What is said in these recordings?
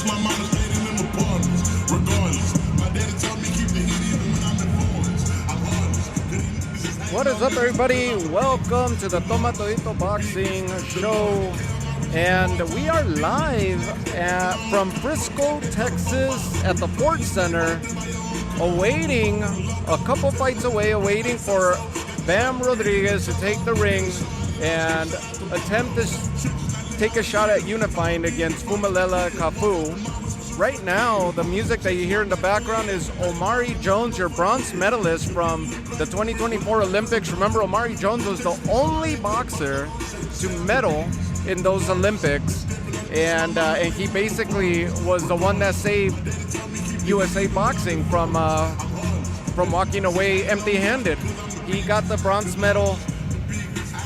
What is up, everybody? Welcome to the Toma Todito Boxing Show. And we are live from Frisco, Texas at the Ford Center, awaiting a couple fights away, awaiting for Bam Rodriguez to take the ring and attempt to take a shot at unifying against Fumalela CAFU. Right now, the music that you hear in the background is Omari Jones, your bronze medalist from the 2024 Olympics. Remember, Omari Jones was the only boxer to medal in those Olympics, and he basically was the one that saved USA boxing from walking away empty-handed. He got the bronze medal.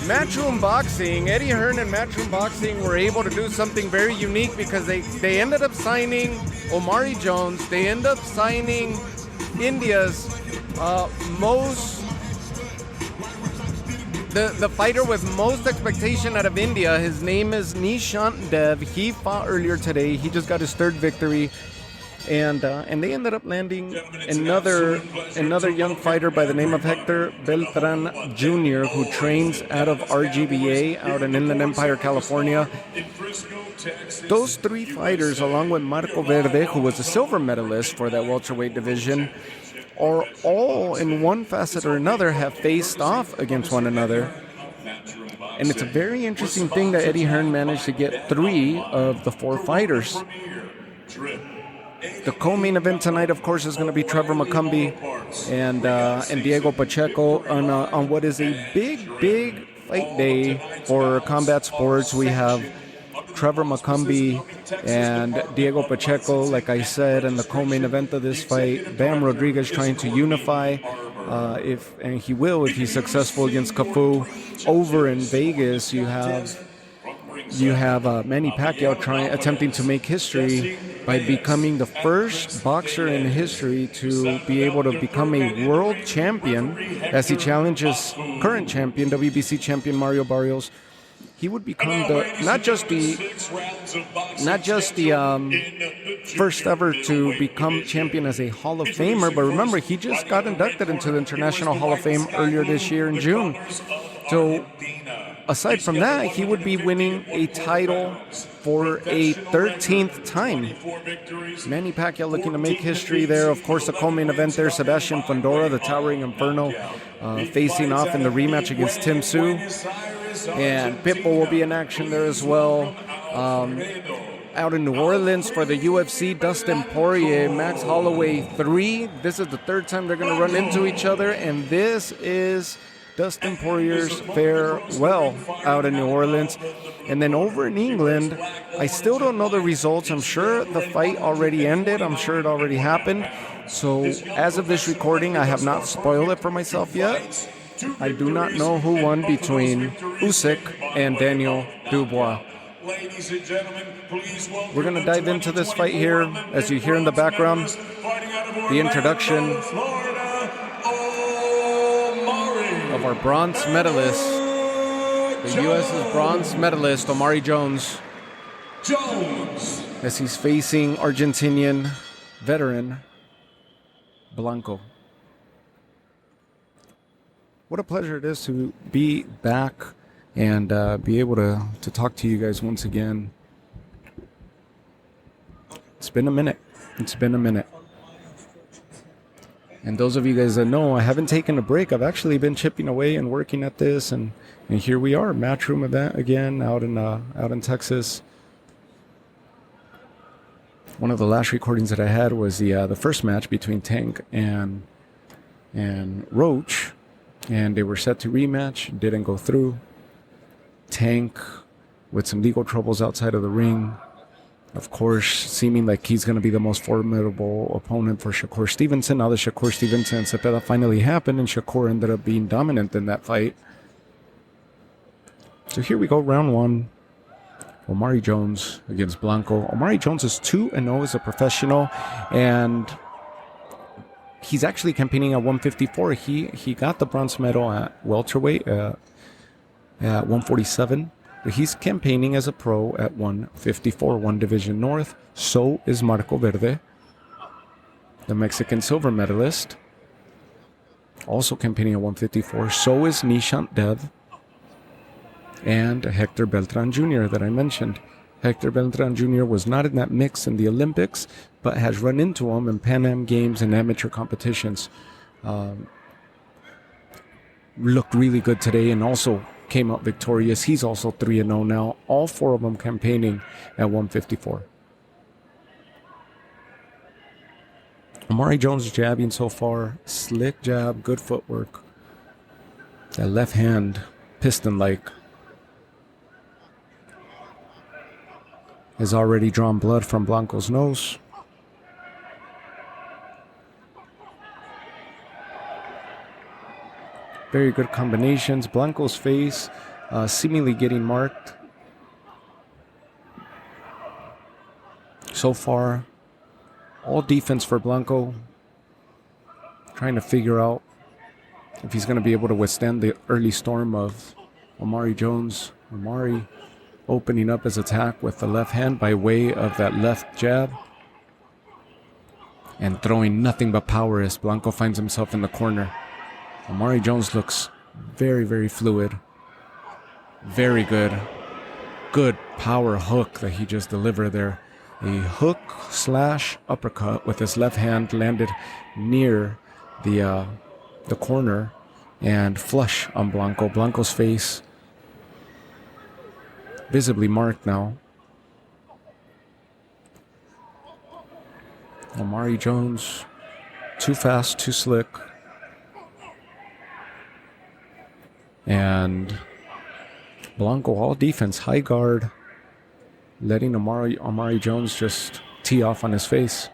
Matchroom Boxing, Eddie Hearn and Matchroom Boxing were able to do something very unique because they ended up signing Omari Jones. They ended up signing India's the fighter with most expectation out of India. His name is Nishant Dev. He fought earlier today. He just got his third victory. And they ended up landing another young fighter by the name of Hector Beltran Jr., who trains out of RGBA out in Inland Empire, California. Those three fighters, along with Marco Verde, who was a silver medalist for that welterweight division, are all in one facet or another have faced off against one another. And it's a very interesting thing that Eddie Hearn managed to get three of the four fighters. The co-main event tonight, of course, is going to be Trevor McCumbee and Diego Pacheco on what is a big fight day for combat sports. We have Trevor McCumbee and Diego Pacheco, like I said, in the co-main event of this fight. Bam Rodriguez trying to unify, if he's successful against CAFU. Over in Vegas, you have Manny Pacquiao attempting to make history by becoming the first boxer in history to be able to become a world champion as he challenges current champion, WBC champion Mario Barrios. He would become not just the first ever to become champion as a Hall of Famer, but remember, he just got inducted into the International Hall of Fame earlier this year in June. So aside from that, he would be winning a title for a 13th time. Manny Pacquiao looking to make history there. Of course, the co-main event there, Sebastian Fundora, the Towering Inferno, facing off in the rematch against Tim Tszyu. And Pitbull will be in action there as well. Out in New Orleans for the UFC, Dustin Poirier, Max Holloway 3. This is the third time they're going to run into each other, and this is Dustin Poirier's farewell out in New Orleans. And then over in England, I still don't know the results. I'm sure the fight already ended. I'm sure it already happened. So as of this recording, I have not spoiled it for myself yet. I do not know who won between Usyk and Daniel Dubois. We're going to dive into this fight here. As you hear in the background, the introduction of our bronze medalist, the U.S.'s bronze medalist, Omari Jones, as he's facing Argentinian veteran Blanco. What a pleasure it is to be back and be able to talk to you guys once again. It's been a minute. And those of you guys that know, I haven't taken a break. I've actually been chipping away and working at this, and here we are, Matchroom event again out in Texas. One of the last recordings that I had was the first match between Tank and Roach, and they were set to rematch. Didn't go through. Tank with some legal troubles outside of the ring. Of course, seeming like he's going to be the most formidable opponent for Shakur Stevenson. Now that Shakur Stevenson and Cepeda finally happened, and Shakur ended up being dominant in that fight. So here we go, round one. Omari Jones against Blanco. Omari Jones is 2-0 as a professional, and he's actually campaigning at 154. He got the bronze medal at welterweight at 147. But he's campaigning as a pro at 154, one division north. So is Marco Verde, the Mexican silver medalist, also campaigning at 154. So is Nishant Dev and Hector Beltran Jr. that I mentioned. Hector Beltran Jr. was not in that mix in the Olympics, but has run into him in Pan Am Games and amateur competitions. Looked really good today and also came out victorious. He's also 3-0 now. All four of them campaigning at 154. Omari Jones jabbing so far. Slick jab, good footwork. That left hand, piston-like, has already drawn blood from Blanco's nose. Very good combinations. Blanco's face seemingly getting marked. So far, all defense for Blanco. Trying to figure out if he's going to be able to withstand the early storm of Omari Jones. Omari opening up his attack with the left hand by way of that left jab. And throwing nothing but power as Blanco finds himself in the corner. Omari Jones looks very, very fluid. Very good. Good power hook that he just delivered there. A hook slash uppercut with his left hand landed near the corner and flush on Blanco. Blanco's face visibly marked now. Omari Jones, too fast, too slick. And Blanco, all defense, high guard, letting Omari Jones just tee off on his face.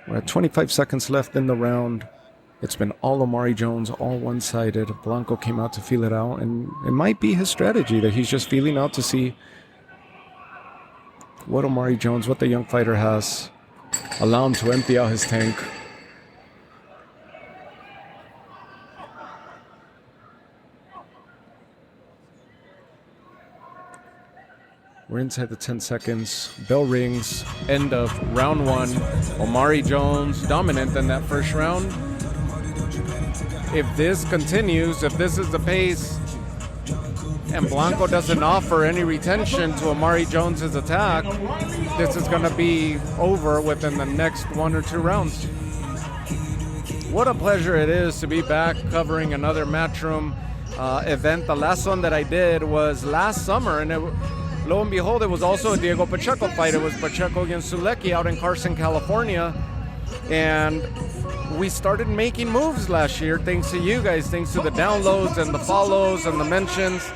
We're at 25 seconds left in the round. It's been all Omari Jones, all one-sided. Blanco came out to feel it out, and it might be his strategy that he's just feeling out to see what Omari Jones, what the young fighter has. Allow him to empty out his tank. We're inside the 10 seconds. Bell rings. End of round one. Omari Jones dominant in that first round. If this continues, if this is the pace, and Blanco doesn't offer any retention to Omari Jones's attack, this is going to be over within the next one or two rounds. What a pleasure it is to be back covering another Matchroom event. The last one that I did was last summer, and lo and behold, it was also a Diego Pacheco fight. It was Pacheco against Sulecki out in Carson, California. And we started making moves last year thanks to you guys, thanks to the downloads and the follows and the mentions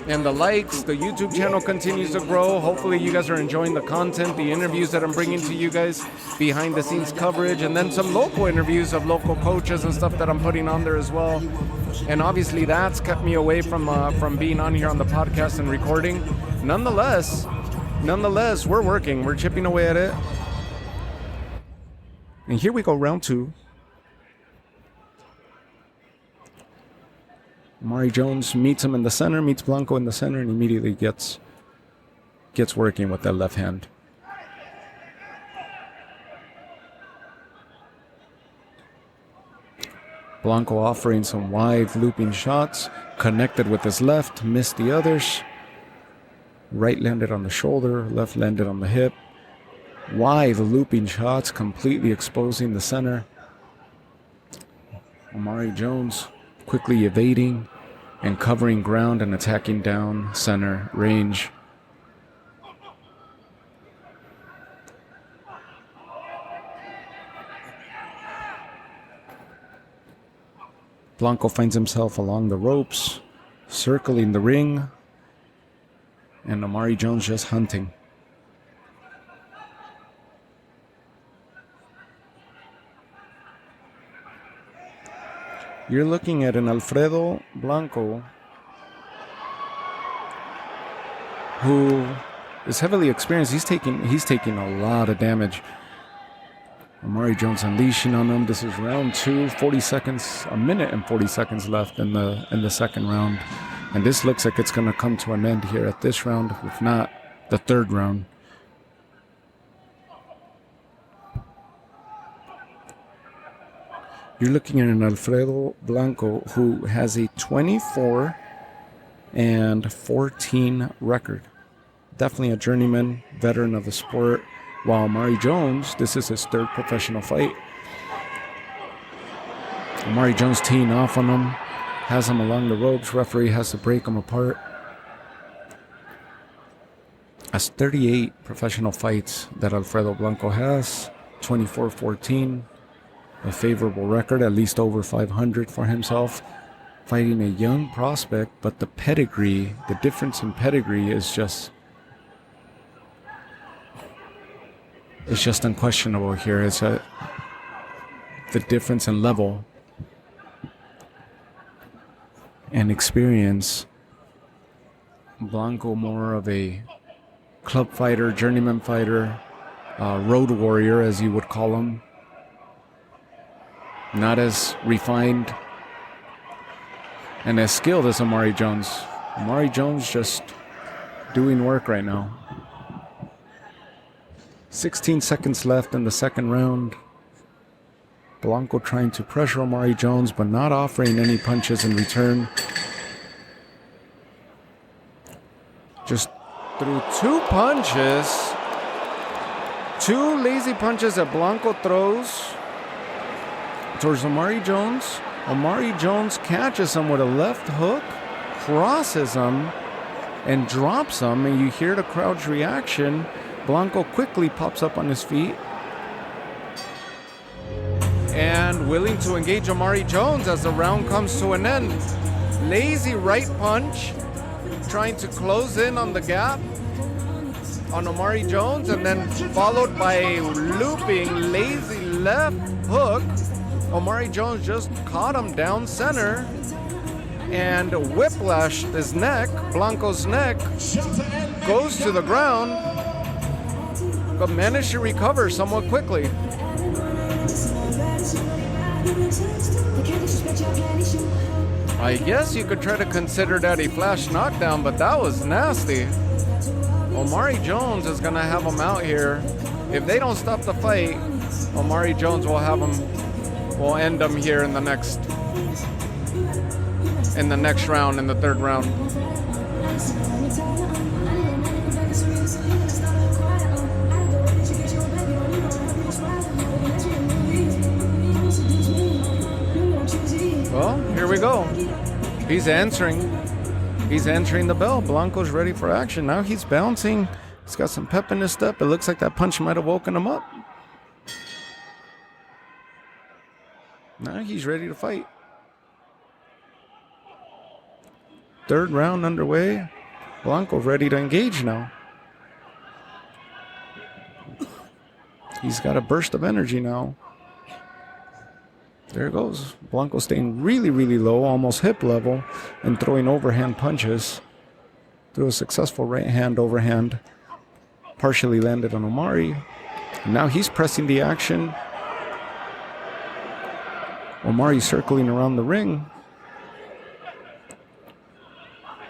and the likes. The YouTube channel continues to grow. Hopefully you guys are enjoying the content, the interviews that I'm bringing to you guys, behind the scenes coverage, and then some local interviews of local coaches and stuff that I'm putting on there as well. And obviously that's kept me away from being on here on the podcast and recording. Nonetheless, we're working. We're chipping away at it. And here we go, round two. Omari Jones meets him in the center, meets Blanco in the center, and immediately gets working with that left hand. Blanco offering some wide looping shots, connected with his left, missed the others. Right landed on the shoulder, left landed on the hip. Wide looping shots, completely exposing the center. Omari Jones quickly evading and covering ground and attacking down center range. Blanco finds himself along the ropes, circling the ring, and Omari Jones just hunting. You're looking at an Alfredo Blanco who is heavily experienced. He's taking a lot of damage. Omari Jones unleashing on him. This is round 2, 40 seconds, a minute and 40 seconds left in the second round. And this looks like it's going to come to an end here at this round, if not the third round. You're looking at an Alfredo Blanco who has a 24-14 record. Definitely a journeyman, veteran of the sport. While Omari Jones, this is his third professional fight. Omari Jones teeing off on him, has him along the ropes. Referee has to break him apart. That's 38 professional fights that Alfredo Blanco has, 24-14. A favorable record, at least over 500 for himself. Fighting a young prospect, but the pedigree, the difference in pedigree is just unquestionable here. It's the difference in level and experience. Blanco more of a club fighter, journeyman fighter, road warrior as you would call him. Not as refined and as skilled as Omari Jones. Omari Jones just doing work right now. 16 seconds left in the second round. Blanco trying to pressure Omari Jones, but not offering any punches in return. Just threw 2 punches. 2 lazy punches that Blanco throws towards Omari Jones. Omari Jones catches him with a left hook, crosses him, and drops him, and you hear the crowd's reaction. Blanco quickly pops up on his feet and willing to engage Omari Jones as the round comes to an end. Lazy right punch, trying to close in on the gap on Omari Jones, and then followed by a looping, lazy left hook. Omari Jones just caught him down center and whiplashed his neck. Blanco's neck goes to the ground, but managed to recover somewhat quickly. I guess you could try to consider that a flash knockdown, but that was nasty. Omari Jones is going to have him out here. If they don't stop the fight, Omari Jones will have him. We'll end them here in the next round, in the third round. Well, here we go. He's answering the bell. Blanco's ready for action. Now he's bouncing. He's got some pep in his step. It looks like that punch might have woken him up. Now he's ready to fight. Third round underway. Blanco ready to engage now. He's got a burst of energy now. There it goes. Blanco staying really, really low, almost hip level, and throwing overhand punches. Threw a successful right hand overhand. Partially landed on Omari. And now he's pressing the action. Omari circling around the ring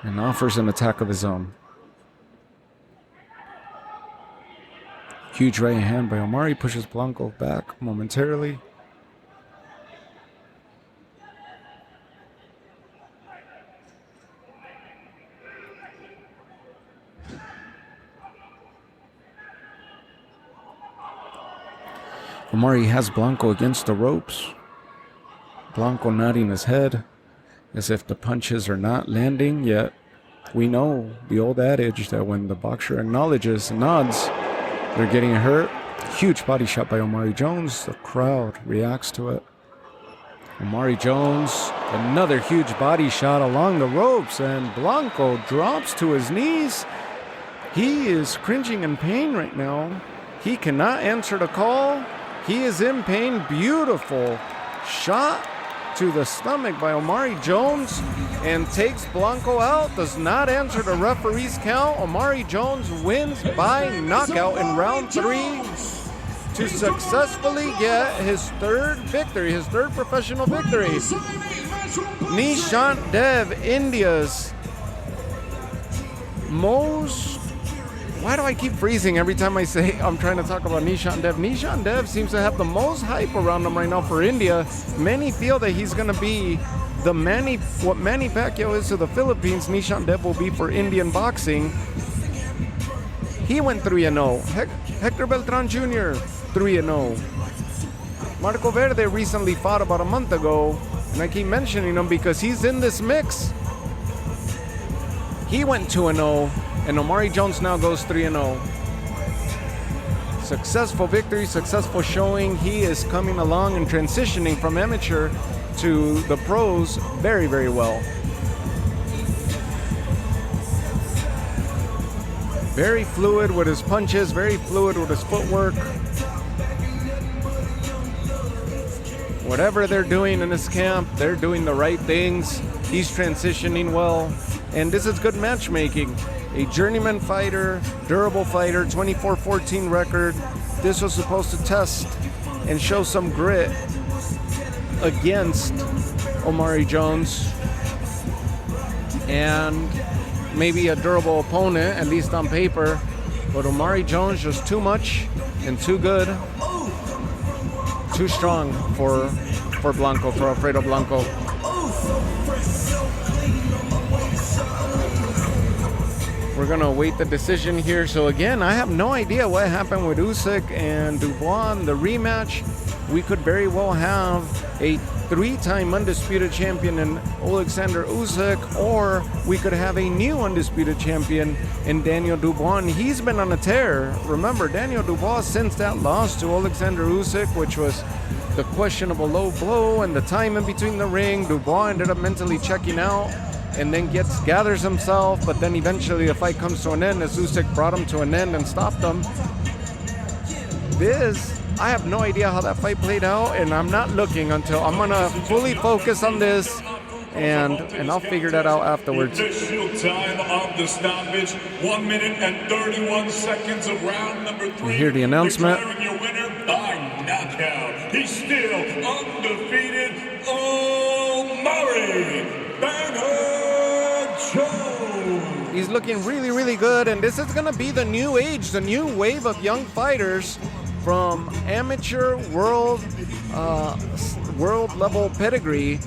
and offers an attack of his own. Huge right hand by Omari pushes Blanco back momentarily. Omari has Blanco against the ropes. Blanco nodding his head as if the punches are not landing yet. We know the old adage that when the boxer acknowledges and nods, they're getting hurt. Huge body shot by Omari Jones. The crowd reacts to it. Omari Jones, another huge body shot along the ropes, and Blanco drops to his knees. He is cringing in pain right now. He cannot answer the call. He is in pain. Beautiful shot to the stomach by Omari Jones and takes Blanco out. Does not answer the referee's count. Omari Jones wins by knockout in round 3. to successfully get his third victory, his third professional victory. Nishant Dev, India's most... Why do I keep freezing every time I say I'm trying to talk about Nishant Dev? Nishant Dev seems to have the most hype around him right now for India. Many feel that he's going to be what Manny Pacquiao is to the Philippines, Nishant Dev will be for Indian boxing. He went 3-0. Hector Beltran Jr., 3-0. Marco Verde recently fought about a month ago, and I keep mentioning him because he's in this mix. He went 2-0, and Omari Jones now goes 3-0. Successful victory, successful showing. He is coming along and transitioning from amateur to the pros very, very well. Very fluid with his punches, very fluid with his footwork. Whatever they're doing in this camp, they're doing the right things. He's transitioning well, and this is good matchmaking. A journeyman fighter, durable fighter, 24-14 record. This was supposed to test and show some grit against Omari Jones, and maybe a durable opponent, at least on paper. But Omari Jones just too much and too good, too strong for Blanco, for Alfredo Blanco. We're gonna await the decision here. So again, I have no idea what happened with Usyk and Dubois in the rematch. We could very well have a 3-time undisputed champion in Alexander Usyk, or we could have a new undisputed champion in Daniel Dubois. And he's been on a tear. Remember, Daniel Dubois, since that loss to Alexander Usyk, which was the questionable low blow and the time in between the ring, Dubois ended up mentally checking out and then gathers himself, but then eventually the fight comes to an end as Usyk brought him to an end and stopped him. I have no idea how that fight played out, and I'm not looking until I'm gonna fully focus on this, and I'll figure that out afterwards. Official time of the stoppage, 1 minute and 31 seconds of round number 3. You hear the announcement. Declaring your winner by knockout. He's still undefeated, Omari Jones. He's looking really, really good, and this is gonna be the new age, the new wave of young fighters from amateur world level pedigree.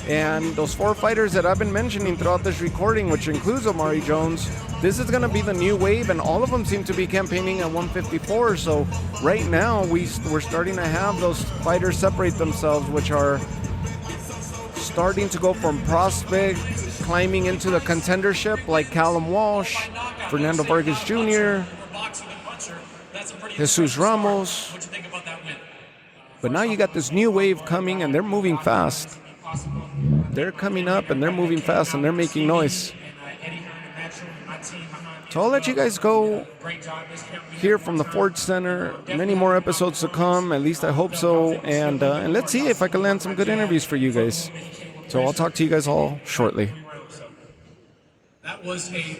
And those 4 fighters that I've been mentioning throughout this recording, which includes Omari Jones, this is going to be the new wave, and all of them seem to be campaigning at 154. So right now we're starting to have those fighters separate themselves, which are starting to go from prospect climbing into the contendership, like Callum Walsh, Fernando Vargas Jr., Jesus Ramos. But now you got this new wave coming, and they're moving fast. They're coming up, and they're moving fast, and they're making noise. So I'll let you guys go here from the Ford Center. Many more episodes to come, at least I hope so. And let's see if I can land some good interviews for you guys. So I'll talk to you guys all shortly. That was a